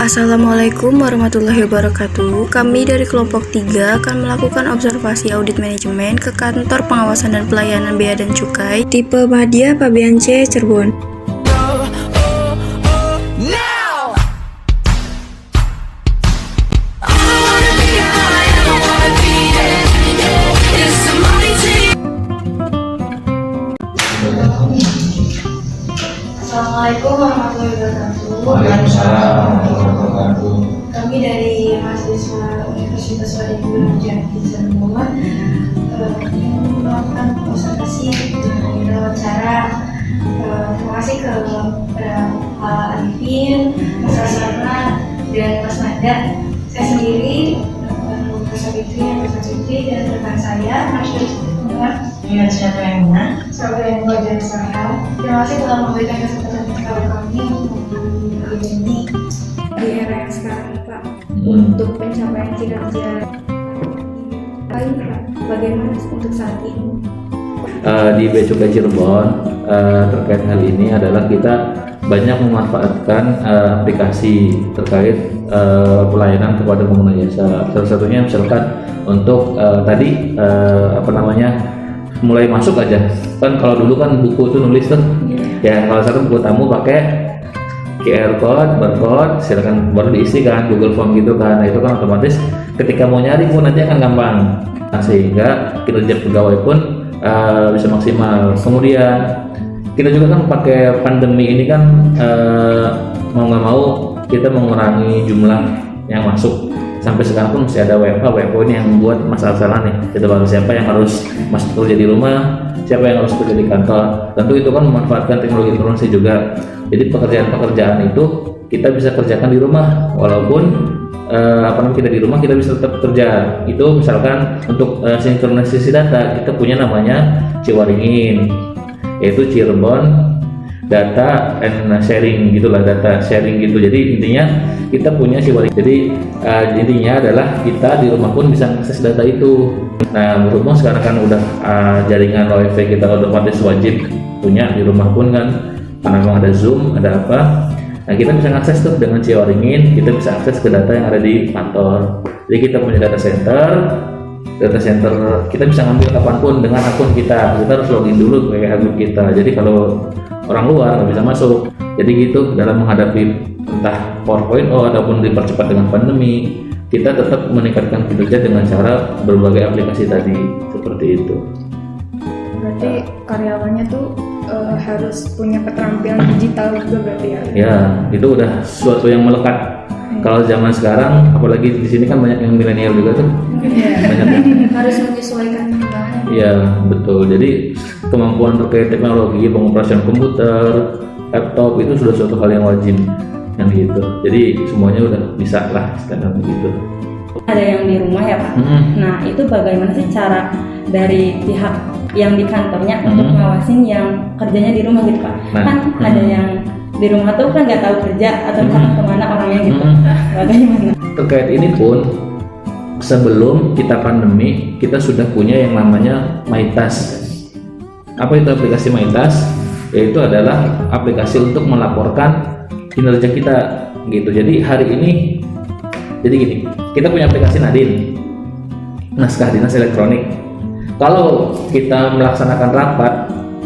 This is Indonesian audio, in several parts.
Assalamualaikum warahmatullahi wabarakatuh. Kami dari kelompok 3 akan melakukan observasi audit manajemen ke kantor pengawasan dan pelayanan bea dan cukai tipe Madya Pabean C Cirebon. Assalamualaikum warahmatullahi wabarakatuh. Waalaikumsalam warahmatullahi wabarakatuh. Kami dari mahasiswa Universitas Wadid Jati Cirebon melakukan observasi dengan wawancara. Terima kasih ke Pak Arifin, Mas Asana, dan Mas Mada. Saya sendiri, Mas Fitri, dan rekan saya, Mas Yudhistira. Siapa yang benar? Siapa yang benar dari saya. Terima kasih telah memberikan kesempatan kepada kami untuk ini di era yang sekarang ini, Pak. Untuk pencapaian kinerja lain, Pak, bagaimana untuk saat ini? Di Bea Cukai Cirebon terkait hal ini adalah kita banyak memanfaatkan aplikasi terkait pelayanan kepada pengguna jasa. Salah satunya misalkan untuk mulai masuk aja kan, kalau dulu kan buku itu nulis tuh ya, kalau sekarang buku tamu pakai QR code, barcode, silakan baru diisi kan, Google Form gitu kan. Nah, itu kan otomatis ketika mau nyari pun nanti akan gampang, nah, sehingga kinerja pegawai pun bisa maksimal. Kemudian kita juga kan pakai pandemi ini kan mau nggak mau kita mengurangi jumlah yang masuk. Sampai sekarang pun masih ada WFO ini yang buat masalah nih. Kita baru siapa yang harus masuk kerja di rumah, siapa yang harus kerja di kantor. Tentu itu kan memanfaatkan teknologi informasi juga. Jadi pekerjaan-pekerjaan itu kita bisa kerjakan di rumah, walaupun kita di rumah kita bisa tetap kerja. Itu misalkan untuk sinkronisasi data, kita punya namanya Ciwaringin, yaitu Cirebon Data and Sharing gitulah, data sharing gitu. Jadi intinya kita punya Ciwaringin. Jadi intinya adalah kita di rumah pun bisa akses data itu. Nah, menurutmu sekarang kan udah jaringan WiFi kita otomatis wajib punya di rumah pun kan, karena memang ada Zoom, ada apa. Nah, kita bisa akses tuh dengan Ciwaringin, kita bisa akses ke data yang ada di kantor. Jadi kita punya data center kita bisa ngambil kapanpun dengan akun kita harus login dulu pakai akun kita. Jadi kalau orang luar nggak bisa masuk. Jadi gitu, dalam menghadapi entah 4.0 ataupun dipercepat dengan pandemi, kita tetap meningkatkan kinerja dengan cara berbagai aplikasi tadi, seperti itu. Berarti karyawannya tuh harus punya keterampilan digital juga berarti ya? Ya, itu udah sesuatu yang melekat. Kalau zaman sekarang, apalagi di sini kan banyak yang milenial juga tuh. Banyak yang Harus menyesuaikan dengan. Iya, betul. Jadi kemampuan terkait teknologi, pengoperasian komputer, laptop itu sudah suatu hal yang wajib, yang gitu. Jadi semuanya udah bisa lah sekarang begitu. Ada yang di rumah ya Pak. Nah, itu bagaimana sih cara dari pihak yang di kantornya untuk ngawasin yang kerjanya di rumah gitu Pak? Nah, kan ada yang di rumah tuh kan nggak tahu kerja atau kemana orangnya gitu. Bagaimana? Terkait ini pun, sebelum kita pandemi, kita sudah punya yang namanya MyTask. Apa itu aplikasi MyTask? Yaitu adalah aplikasi untuk melaporkan kinerja kita gitu. Jadi hari ini, jadi gini, kita punya aplikasi Nadine, naskah dinas elektronik. Kalau kita melaksanakan rapat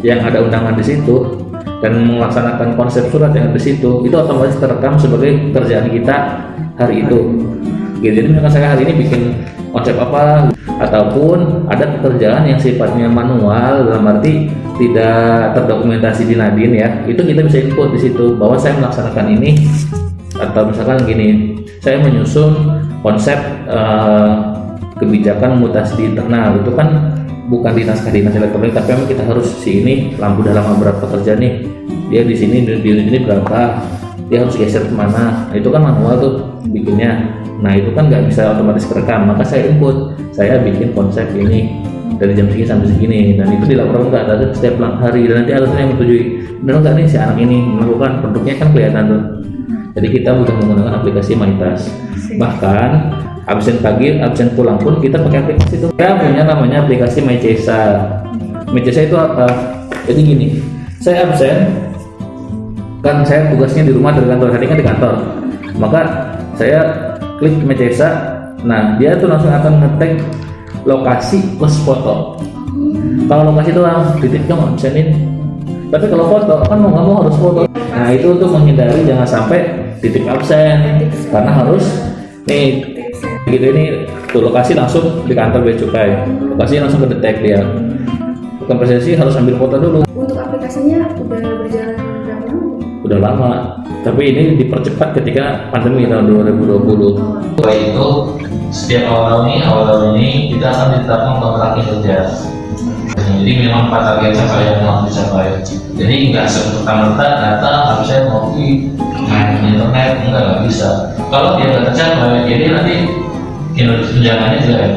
yang ada undangan di situ dan melaksanakan konsep surat yang ada di situ, itu otomatis terekam sebagai pekerjaan kita hari itu. Gitu. Jadi misalkan saya hari ini bikin konsep apa, ataupun ada pekerjaan yang sifatnya manual, dalam arti tidak terdokumentasi di Nadine ya, itu kita bisa input di situ bahwa saya melaksanakan ini, atau misalkan gini, saya menyusun konsep kebijakan mutasi di internal, itu kan bukan di naskah dinas elektronik, tapi memang kita harus ini lampu udah lama berapa kerja nih, dia di sini di unit ini berapa, dia harus geser kemana. Nah, itu kan manual tuh bikinnya. Nah, itu kan nggak bisa otomatis kerekam, maka saya input, saya bikin konsep ini dari jam segini sampai segini, dan itu dilaporkan ke atas setiap hari, dan nanti atasnya yang menyetujui benar nggak nih si anak ini melakukan, produknya kan kelihatan tuh. Jadi kita udah menggunakan aplikasi MyTask. Bahkan absen pagi, absen pulang pun kita pakai aplikasi itu. Kita punya namanya aplikasi MyCesa. MyCesa itu apa? Jadi gini, saya absen, kan saya tugasnya di rumah dari kantor, hari kan di kantor. maka saya klik Mejesa. Nah, dia tuh langsung akan ngetek lokasi plus foto. Kalau lokasi itu titik kamu absenin, tapi kalau foto kan mau nggak mau harus foto. Nah, itu untuk menghindari jangan sampai titik absen, karena harus nih gitu ini tuh lokasi langsung di kantor bea cukai, lokasinya langsung kedetek dia. Bukan presensi, harus ambil foto dulu. Untuk aplikasinya udah berjalan berapa lama? Udah lama, tapi ini dipercepat ketika pandemi tahun 2020. Setelah itu setiap awal tahun ini kita akan ditetapkan kontrak kerja. Jadi memang 4 target capaian yang harus dicapai. Jadi nggak serta-merta data harusnya mau main internet, nggak bisa. Kalau dia nggak tercapai, jadi nanti kinerja tunjangannya jelek.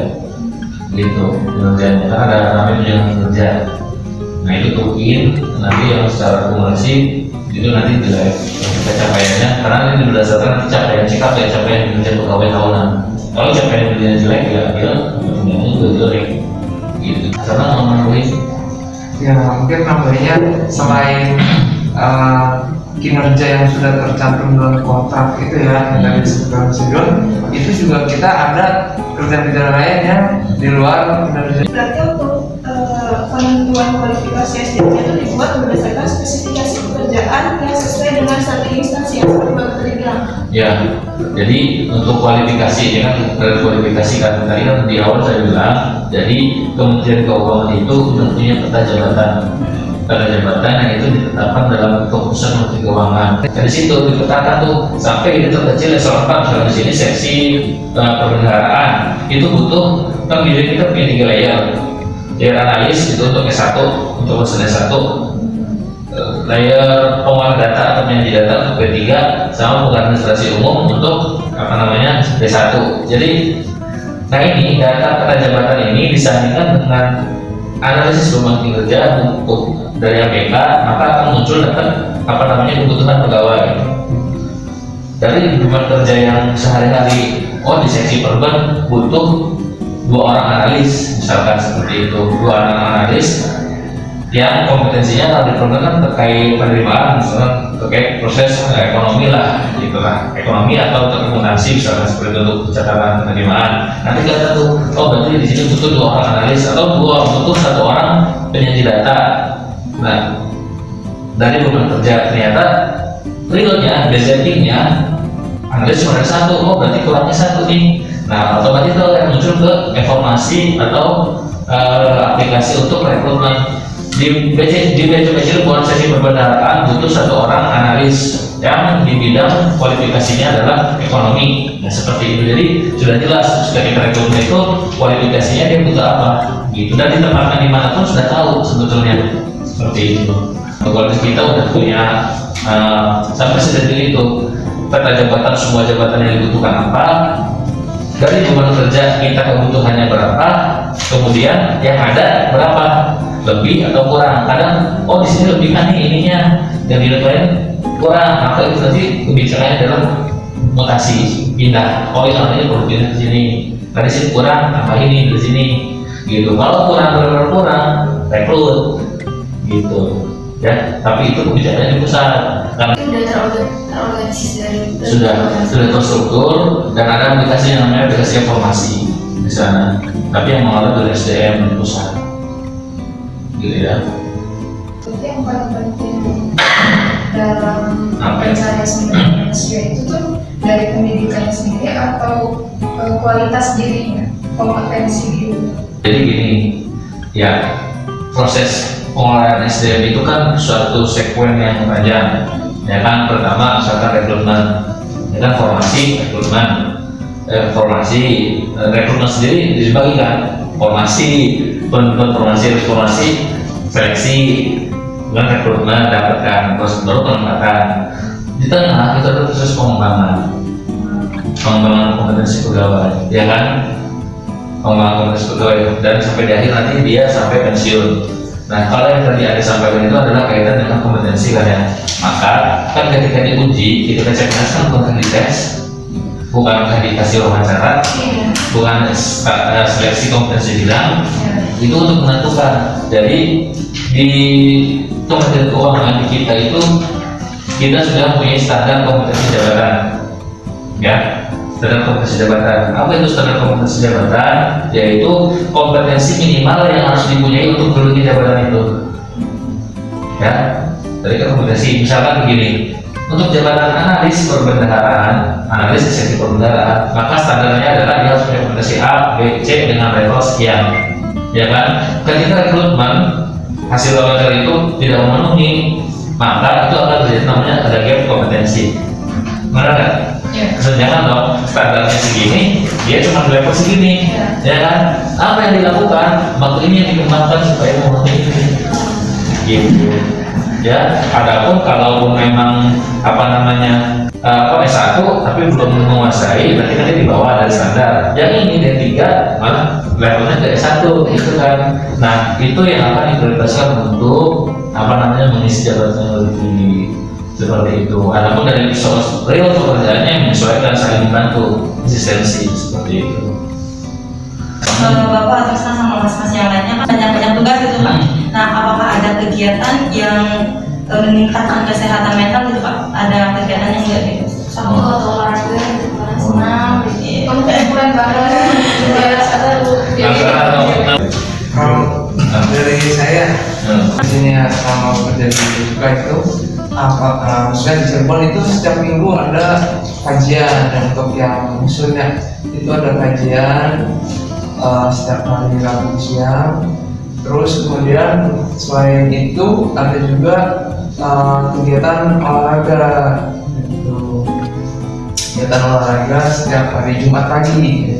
Gitu kinerjanya, karena ada namanya tunjangan kerja. Nah itu tukin nanti yang secara akumulasi itu nanti jelek capaiannya, karena ini berdasarkan capaian sikap dan capaian kinerja pegawai tahunan. Kalau capaian kinerja jelek ya dia tunjangannya juga jelek. Gitu. Karena memenuhi Ya mungkin namanya selain kinerja yang sudah tercantum dalam kontrak itu ya yang tadi disebutkan Sidon, itu juga kita ada kerja-kerja lain yang di luar kinerja. Berarti untuk penentuan kualifikasi SDM itu dibuat berdasarkan spesifikasi pekerjaan yang sesuai dengan strategi instansi yang seperti Bapak tadi bilang. ya, jadi untuk kualifikasi ini kan dari kualifikasi kan tadi kan di awal saya bilang, jadi Kementerian Keuangan itu sudah punya peta jabatan yang itu ditetapkan dalam keputusan Menteri Keuangan. Dari situ dipetakan tuh sampai ini terkecil level 4, misalnya di sini seksi perbendaharaan itu butuh kan kita punya 3 layer analis itu untuk S1 untuk lulusan S1, layer pengolah data atau penyaji data untuk B3, sama administrasi umum untuk B1. Jadi nah ini data peta jabatan ini disandingkan dengan analisis beban kinerja untuk dari APK, maka akan muncul data kebutuhan pegawai dari beban kerja yang sehari-hari. Di seksi perban butuh 2 orang analis, misalkan seperti itu, 2 orang analis yang kompetensinya kalau diperlukan kan terkait penerimaan, misalkan terkait proses ekonomi lah, gitulah, ekonomi atau akuntansi misalkan seperti itu untuk catatan penerimaan. Nanti kita tuh, berarti di sini butuh 2 orang analis atau butuh 1 orang penyaji data. Nah, dari beban kerja ternyata realnya, budgetingnya analis cuma ada 1, berarti kurangnya 1 nih. Nah, otomatis itu akan muncul ke informasi atau aplikasi untuk rekrutmen. Di BC buat sesi perbendaharaan butuh 1 orang analis yang di bidang kualifikasinya adalah ekonomi. Nah seperti itu, jadi sudah jelas sudah kita rekrutmen itu kualifikasinya dia butuh apa gitu, dan ditempatkan di mana pun sudah tahu sebetulnya seperti itu. Kualitas kita udah punya sampai sedetil itu peta jabatan, semua jabatan yang dibutuhkan apa, dari beban kerja kita kebutuhannya berapa, kemudian yang ada berapa, lebih atau kurang. Kadang di sini lebih kan nih ininya, yang di lain kurang, maka itu nanti kebijakannya adalah mutasi pindah. Itu namanya perlu pindah di sini. Tadi sih kurang, tambah ini di sini gitu. Kalau kurang benar-benar kurang, rekrut gitu ya. Tapi itu kebijakannya di pusat karena Itu sudah terorganisasi dari sudah terstruktur dan ada aplikasi yang namanya aplikasi informasi di sana. Tapi yang mengalir dari SDM di pusat, gitu ya. Itu yang paling penting dalam pencarian sebenarnya itu tuh dari pendidikannya sendiri atau kualitas dirinya, kompetensi diri. Jadi gini, ya proses pengolahan SDM itu kan suatu sekuen yang panjang. Ya kan, pertama misalkan rekrutmen, ya kan, formasi, rekrutmen sendiri dibagi kan, formasi, seleksi, kemudian rekrutmen, dapatkan, terus baru penempatan. Di tengah itu ada proses pengembangan kompetensi pegawai, ya kan, pengembangan kompetensi pegawai, dan sampai di akhir nanti dia sampai pensiun. Nah, kalau yang tadi ada sampaikan itu adalah kaitan dengan kompetensi kan ya. Maka kan ketika diuji, kita cek kan bukan dites, bukan dikasih wawancara, bukan seleksi kompetensi bidang, itu untuk menentukan. Jadi di Kementerian Keuangan di kita itu kita sudah punya standar kompetensi jabatan. ya. Standar kompetensi jabatan. Apa itu standar kompetensi jabatan? Yaitu kompetensi minimal yang harus dipunyai untuk menduduki jabatan itu. Ya, dari kompetensi. Misalkan begini, untuk jabatan analis perbendaharaan, analis eksekutif perbendaharaan, maka standarnya adalah dia harus punya kompetensi A, B, C dengan level sekian. Ya kan? Ketika rekrutmen hasil wawancara itu tidak memenuhi, maka itu akan terjadi namanya ada gap kompetensi. Benar nggak? Ya. Jangan dong, standarnya segini, dia cuma di level segini, ya kan? Apa yang dilakukan? Waktu ini yang dikembangkan supaya memenuhi gitu. Ya, adapun kalau memang S1 tapi belum menguasai, berarti kan dia di bawah dari standar. Yang ini D3 malah levelnya ke S1 gitu kan. Nah, itu yang akan diprioritaskan untuk mengisi jabatan yang lebih tinggi. Seperti itu. Adapun dari real pekerjaannya yang menyesuaikan, saling membantu, konsistensi seperti itu. Bapak teruskan sama mas-mas yang lainnya kan banyak tugas gitu Pak. Nah, apakah ada kegiatan yang meningkatkan kesehatan mental gitu Pak? Ada kegiatan yang enggak gitu? Sama atau olahraga gitu, karena senang gitu. Kumpulan bareng, biar Kalau dari saya ini sama kerja di Buka itu maksudnya di Cirebon itu setiap minggu ada kajian, dan untuk yang maksudnya itu ada kajian setiap hari Rabu siang. Terus kemudian selain itu ada juga kegiatan olahraga gitu. Kegiatan olahraga setiap hari Jumat pagi.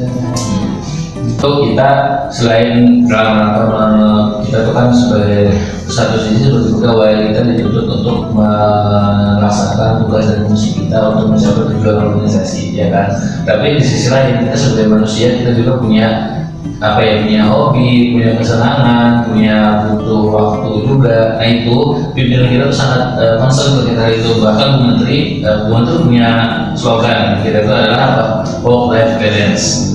Itu kita selain dalam rangka kita itu kan sebagai satu sisi sebagai pegawai, kita dituntut untuk melaksanakan tugas dan fungsi kita untuk mencapai tujuan organisasi, ya kan. Tapi di sisi lain kita sebagai manusia kita juga punya punya hobi, punya kesenangan, punya butuh waktu juga. Nah itu pimpinan kita tuh sangat concern terkait hal itu. Bahkan Bu Menteri punya slogan kita itu adalah apa? Work life balance.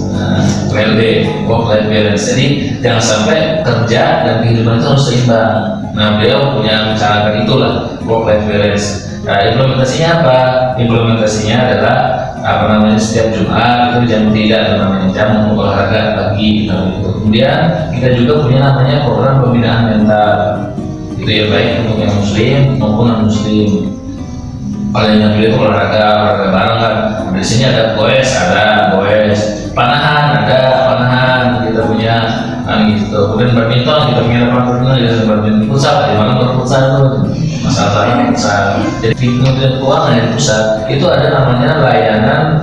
WLB, work life balance. Jadi jangan sampai kerja dan kehidupan itu harus seimbang. Nah beliau punya mencanangkan itulah work life balance. Nah implementasinya apa? Implementasinya adalah setiap Jumat itu jam 3 jam untuk olahraga pagi gitu. Kemudian kita juga punya namanya program pembinaan mental. Itu ya baik untuk yang muslim maupun non muslim. Kalau yang beliau olahraga bareng kan. Di sini ada goes, panahan, kita punya gitu. Kemudian badminton, kita punya lapangan badminton pusat, di mana berpusat tuh masalah pusat. Jadi kemudian keuangan dari pusat itu ada namanya layanan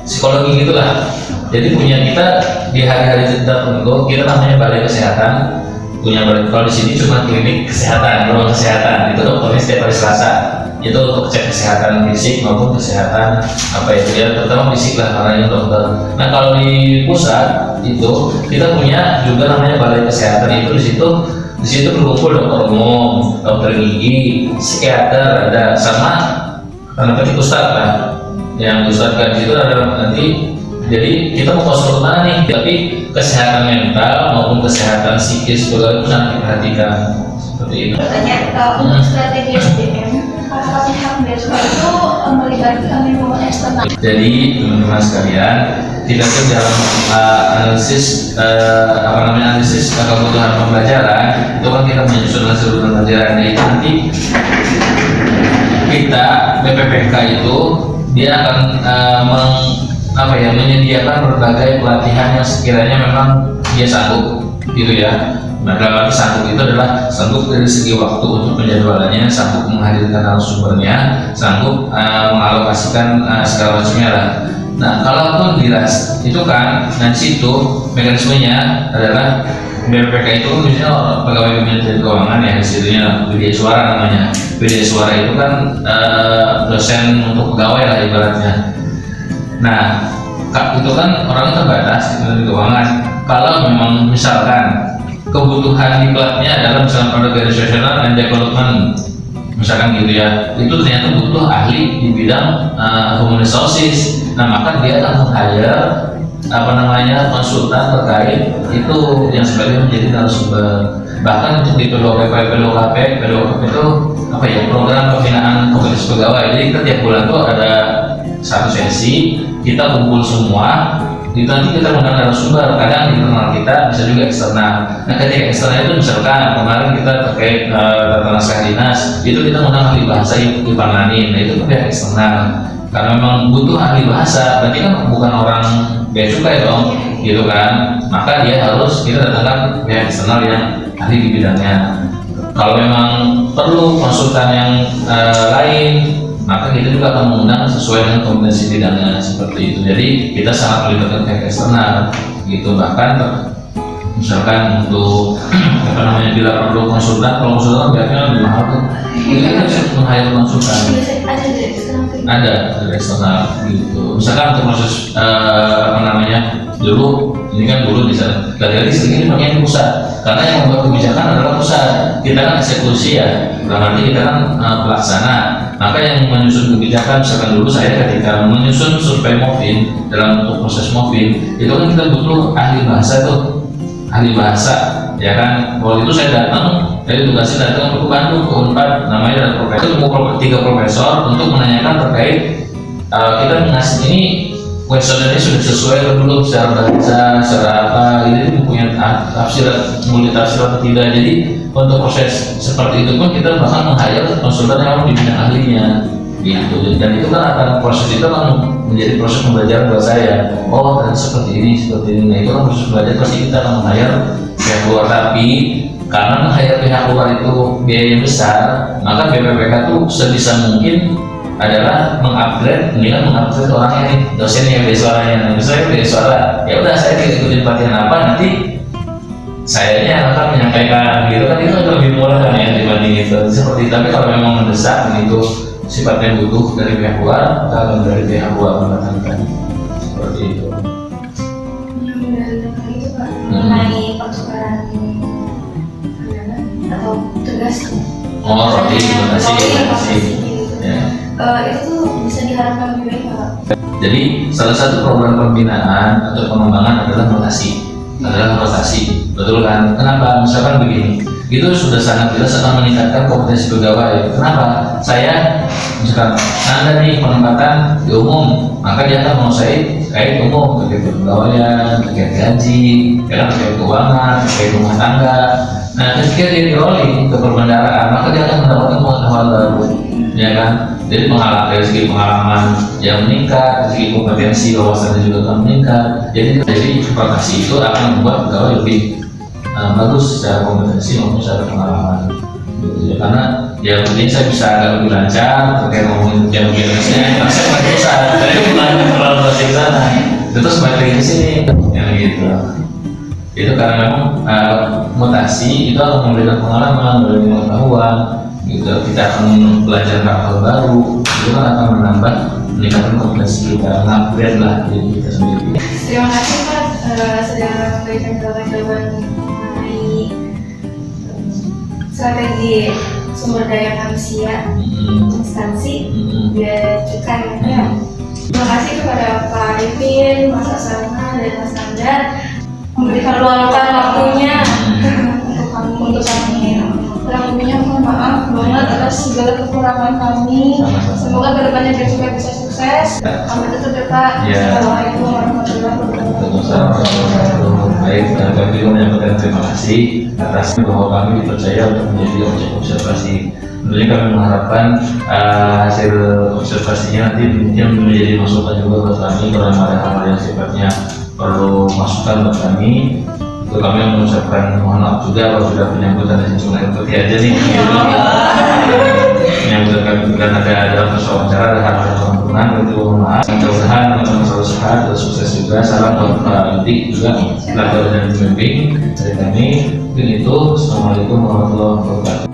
psikologi gitulah. Jadi punya kita di hari-hari kita tunggu, kita namanya balai kesehatan. Punya balai, kalau di sini cuma klinik kesehatan, ruang kesehatan. Itu dokternya setiap hari Selasa. Itu untuk cek kesehatan fisik maupun kesehatan terutama fisik lah karena itu dokter. Nah kalau di pusat itu kita punya juga namanya balai kesehatan. Itu di situ berkumpul dokter umum, dokter gigi, psikiater ada sama ustadz lah. Yang ustadz kan di situ ada nanti. Jadi kita mau konsultan nih, tapi kesehatan mental maupun kesehatan psikis juga itu sangat diperhatikan seperti itu. Untuk strategi SDM, apakah pihak beasiswa itu melibatkan lingkungan eksternal? Jadi teman-teman sekalian, kita tuh dalam analisis kebutuhan pembelajaran itu kan kita menyusun hasil pembelajaran. Itu nanti kita BPPK itu dia akan menyediakan berbagai pelatihan yang sekiranya memang dia sanggup gitu ya. Nah dalam arti sanggup itu adalah sanggup dari segi waktu untuk penjadwalannya, sanggup menghadirkan narasumbernya, sanggup mengalokasikan segala macamnya lah. Nah kalaupun diras itu kan, dan situ mekanismenya adalah BPPK itu misalnya pegawai Kementerian Keuangan ya, hasilnya BDI Suara namanya. BDI Suara itu kan dosen untuk pegawai lah ibaratnya. Nah, itu kan orangnya terbatas di keuangan. Kalau memang misalkan kebutuhan diklatnya adalah misalkan organizational and development, misalkan gitu ya, itu ternyata butuh ahli di bidang human resources. Nah, maka dia akan meng-hire konsultan terkait itu yang sebagai menjadi narasumber. Bahkan untuk di PLOKP itu program pembinaan kompetensi pegawai. Jadi tiap bulan tuh ada satu sesi kita kumpul semua, itu nanti kita menggunakan narasumber, kadang internal kita bisa juga eksternal. Nah ketika eksternal itu misalkan kemarin kita terkait tata naskah dinas, itu kita menggunakan ahli bahasa Ibu Parnanin, nah itu pihak eksternal karena memang butuh ahli bahasa, berarti kan bukan orang bea cukai dong, gitu kan, maka dia harus kita datangkan pihak eksternal yang ahli di bidangnya. Kalau memang perlu konsultan yang lain, maka kita juga akan mengundang sesuai dengan kompetensi bidangnya seperti itu. Jadi kita sangat melibatkan pihak eksternal gitu. Bahkan misalkan untuk apa namanya, bila perlu konsultan, kalau konsultan biasanya lebih mahal tuh, kita bisa meng-hire konsultan. Ada dari eksternal gitu. Misalkan untuk proses apa namanya, dulu ini kan dulu bisa dari sedikit bagian pusat, karena yang membuat kebijakan adalah pusat, kita kan eksekusi ya, berarti kita kan pelaksana. Maka yang menyusun kebijakan, misalkan dulu saya ketika menyusun survei MOVIN dalam bentuk proses MOVIN, itu kan kita butuh ahli bahasa tuh, ahli bahasa ya kan. Waktu itu saya datang, saya tugasnya datang ke Bandung ke Unpad, namanya ada profesor, tiga profesor untuk menanyakan terkait kita mengasih ini kuesionernya sudah sesuai atau belum secara bahasa, secara apa, ini mempunyai tafsir, multi tafsir atau tidak. Jadi untuk proses seperti itu pun kita bahkan meng-hire konsultan yang di bidang ahlinya gitu. Dan itu kan akan, proses itu kan menjadi proses pembelajaran buat saya. Oh ternyata seperti ini, seperti ini. Nah itu kan proses belajar, pasti kita akan meng-hire pihak luar. Tapi karena meng-hire pihak luar itu biaya besar, maka BPPK itu sebisa mungkin adalah mengupgrade orangnya nih, dosennya yang suaranya. Misalnya beda suara, ya udah saya ikutin pelatihan apa, nanti sayanya akan menyampaikan gitu kan, itu lebih murah kan ya dibanding itu seperti. Tapi kalau memang mendesak dan itu sifatnya butuh dari pihak luar, maka akan dari pihak luar mendatangkan seperti itu. Yang dari itu Pak, mengenai pertukaran atau tugas. Oh, roti, donasi. Itu tuh bisa diharapkan lebih baik Pak. Jadi salah satu program pembinaan atau pengembangan adalah rotasi, betul kan? Kenapa? Misalkan begini, itu sudah sangat jelas akan meningkatkan kompetensi pegawai. Kenapa? Saya misalkan Anda nih penempatan di umum, maka dia akan menguasai terkait umum, terkait pegawaian, terkait gaji, terkait keuangan, terkait rumah tangga. Nah, ketika dia di rolling ke perbendaharaan, maka dia akan mendapatkan pengetahuan baru, ya kan? Jadi dari segi pengalaman yang meningkat, dari segi kompetensi wawasannya juga akan meningkat. Jadi rotasi itu akan membuat pegawai lebih bagus secara kompetensi maupun secara pengalaman. Gitu ya. Karena ya mungkin saya bisa agak lebih lancar terkait ngomongin biasanya, saya nggak bisa. Saya bukan terlalu rotasi ke sana. Terus balik lagi ke sini, yang gitu. Itu karena memang mutasi itu akan memberikan pengalaman, memberikan pengetahuan. Gitu, kita akan belajar hal baru, itu kan akan meningkatkan kompetensi kita, upgrade lah diri kita sendiri. Terima kasih Pak sudah memberikan jawaban-jawaban mengenai strategi sumber daya manusia instansi biaya cukai ya. Terima kasih kepada Pak Arifin, Mas Asana, dan Mas Nanda memberikan luangkan waktunya untuk kami. Kurang lebihnya mohon maaf banget atas segala kekurangan kami. Semoga kedepannya Bea Cukai bisa sukses. Sampai tutup ya Pak. Assalamualaikum warahmatullahi wabarakatuh. Baik, kami juga menyampaikan terima kasih atas bahwa kami dipercaya untuk menjadi objek observasi. Tentunya kami mengharapkan hasil observasinya nanti menjadi masukan juga buat kami kalau ada hal yang sifatnya perlu masukan buat kami. Itu kami mengucapkan mohon maaf juga kalau sudah penyambutan dan cuma ikuti aja nih penyambutan kami dan ada dalam wawancara ada hal-hal kemampuan, itu mohon maaf. Mudah-mudahan teman-teman selalu sehat dan sukses juga. Salam buat Pak Intik juga pelajar dan pembimbing dari kami. Mungkin itu. Assalamualaikum warahmatullahi wabarakatuh.